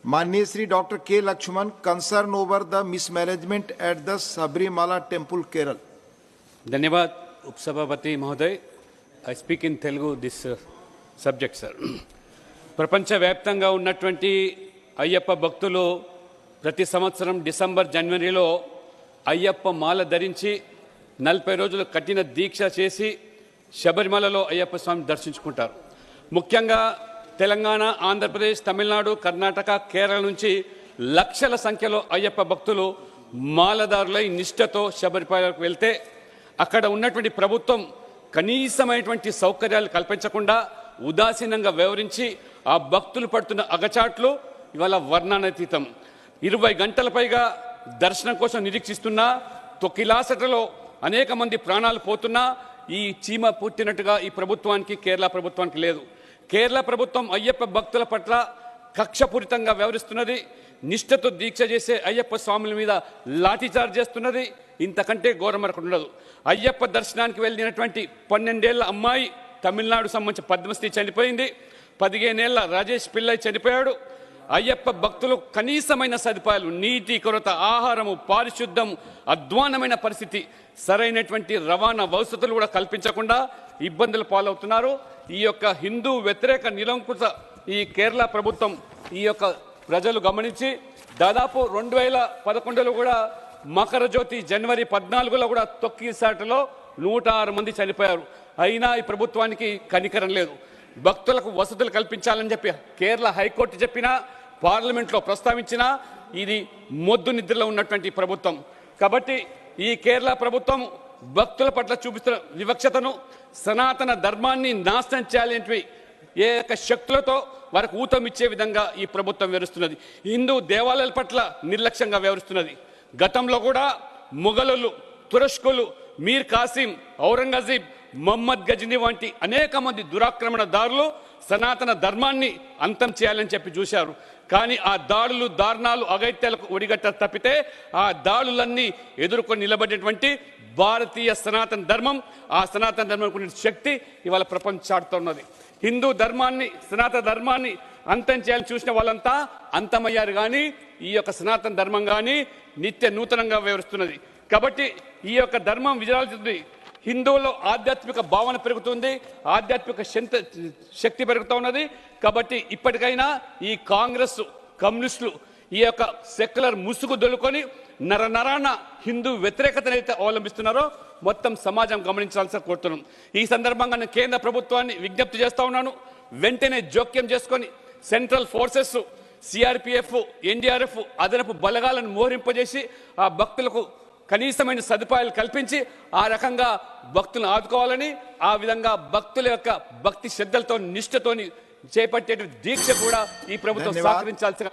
माननीय Shri doctor K Laxman concern over the mismanagement at the Sabarimala temple Kerala. धन्यवाद उपसभापति महोदय। I speak in Telugu this subject, sir. ప్రపంచవ్యాప్తంగా ఉన్నటువంటి అయ్యప్ప భక్తులు ప్రతి సంవత్సరం డిసెంబర్ జనవరిలో అయ్యప్ప మాల ధరించి 40 రోజులు కఠిన దీక్ష చేసి శబరిమలలో అయ్యప్ప స్వామిని దర్శించుకుంటారు. ముఖ్యంగా తెలంగాణ, ఆంధ్రప్రదేశ్, తమిళనాడు, కర్ణాటక, కేరళ నుంచి లక్షల సంఖ్యలో అయ్యప్ప భక్తులు మాలదారులై నిష్ఠతో శబరిమలకు వెళ్తే అక్కడ ఉన్నటువంటి ప్రభుత్వం కనీసమైనటువంటి సౌకర్యాలు కల్పించకుండా ఉదాసీనంగా వ్యవహరించి ఆ భక్తులు పడుతున్న అగచాట్లు ఇవాళ వర్ణనాతీతం. 20 గంటల పైగా దర్శనం కోసం నిరీక్షిస్తున్నా తొక్కిలాసటలో అనేక మంది ప్రాణాలు పోతున్నా ఈ చీమ పుట్టినట్టుగా ఈ ప్రభుత్వానికి, కేరళ ప్రభుత్వానికి లేదు. కేరళ ప్రభుత్వం అయ్యప్ప భక్తుల పట్ల కక్షపూరితంగా వ్యవహరిస్తున్నది. నిష్ఠతో దీక్ష చేసే అయ్యప్ప స్వాముల మీద లాఠీచార్జ్ చేస్తున్నది. ఇంతకంటే ఘోరం మరొకటి ఉండదు. అయ్యప్ప దర్శనానికి వెళ్ళినటువంటి 12 ఏళ్ల అమ్మాయి తమిళనాడు సంబంధించి పద్మశ్రీ చనిపోయింది. 15 ఏళ్ల రాజేష్ పిల్లై చనిపోయాడు. అయ్యప్ప భక్తులు కనీసమైన సదుపాయాలు, నీటి కొరత, ఆహారము, పారిశుద్ధం, అధ్వానమైన పరిస్థితి, సరైనటువంటి రవాణా వసతులు కూడా కల్పించకుండా ఇబ్బందులు పాలవుతున్నారు. ఈ యొక్క హిందూ వ్యతిరేక నిరంకుశ ఈ కేరళ ప్రభుత్వం ఈ యొక్క ప్రజలు గమనించి దాదాపు 2011లో కూడా మకర జ్యోతి జనవరి 14లో కూడా తొక్కిసాటలో 106 మంది చనిపోయారు. అయినా ఈ ప్రభుత్వానికి కనికరం లేదు. భక్తులకు వసతులు కల్పించాలని చెప్పి కేరళ హైకోర్టు చెప్పినా, పార్లమెంట్లో ప్రస్తావించినా ఇది మొద్దు నిద్రలో ఉన్నటువంటి ప్రభుత్వం. కాబట్టి ఈ కేరళ ప్రభుత్వం భక్తుల పట్ల చూపిస్తున్న వివక్షతను, సనాతన ధర్మాన్ని నాశనం చేయాలంటే ఏ యొక్క శక్తులతో వారికి ఊతం ఇచ్చే విధంగా ఈ ప్రభుత్వం వ్యవహరిస్తున్నది. హిందూ దేవాలయాల పట్ల నిర్లక్ష్యంగా వ్యవహరిస్తున్నది. గతంలో కూడా మొఘలులు, తురష్కులు, మీర్ కాసిం, ఔరంగజీబ్, మొహమ్మద్ గజనీ వంటి అనేక మంది దురాక్రమణదారులు సనాతన ధర్మాన్ని అంతం చేయాలని చెప్పి చూశారు. కానీ ఆ దాడులు, దారుణాలు, అగైత్యాలకు ఒడిగట్ట తప్పితే ఆ దాడులన్నీ ఎదుర్కొని నిలబడేటువంటి భారతీయ సనాతన ధర్మం, ఆ సనాతన ధర్మం శక్తి ఇవాళ ప్రపంచాడుతున్నది. హిందూ ధర్మాన్ని, సనాతన ధర్మాన్ని అంతం చేయాలని చూసిన వాళ్ళంతా అంతమయ్యారు. కానీ ఈ యొక్క సనాతన ధర్మం కానీ నిత్య నూతనంగా వ్యవహరిస్తున్నది. కాబట్టి ఈ యొక్క ధర్మం విజయాలుతుంది. హిందువుల్లో ఆధ్యాత్మిక భావన పెరుగుతుంది, ఆధ్యాత్మిక శక్తి పెరుగుతూ ఉన్నది. కాబట్టి ఇప్పటికైనా ఈ కాంగ్రెస్, కమ్యూనిస్టులు ఈ యొక్క సెక్యులర్ ముసుగు దొలుకొని నరనరాన హిందూ వ్యతిరేకతను అయితే అవలంబిస్తున్నారో మొత్తం సమాజం గమనించాల్సిన కోరుతున్నాం. ఈ సందర్భంగా నేను కేంద్ర ప్రభుత్వాన్ని విజ్ఞప్తి చేస్తూ ఉన్నాను. వెంటనే జోక్యం చేసుకొని సెంట్రల్ ఫోర్సెస్, సిఆర్పిఎఫ్, ఎన్డీఆర్ఎఫ్ అదనపు బలగాలను మోహరింపజేసి ఆ భక్తులకు కనీసమైన సదుపాయాలు కల్పించి ఆ రకంగా భక్తులను ఆదుకోవాలని, ఆ విధంగా భక్తుల యొక్క భక్తి శ్రద్ధలతో, నిష్ఠతోని చేపట్టే దీక్ష కూడా ఈ ప్రభుత్వం సహకరించాల్సిన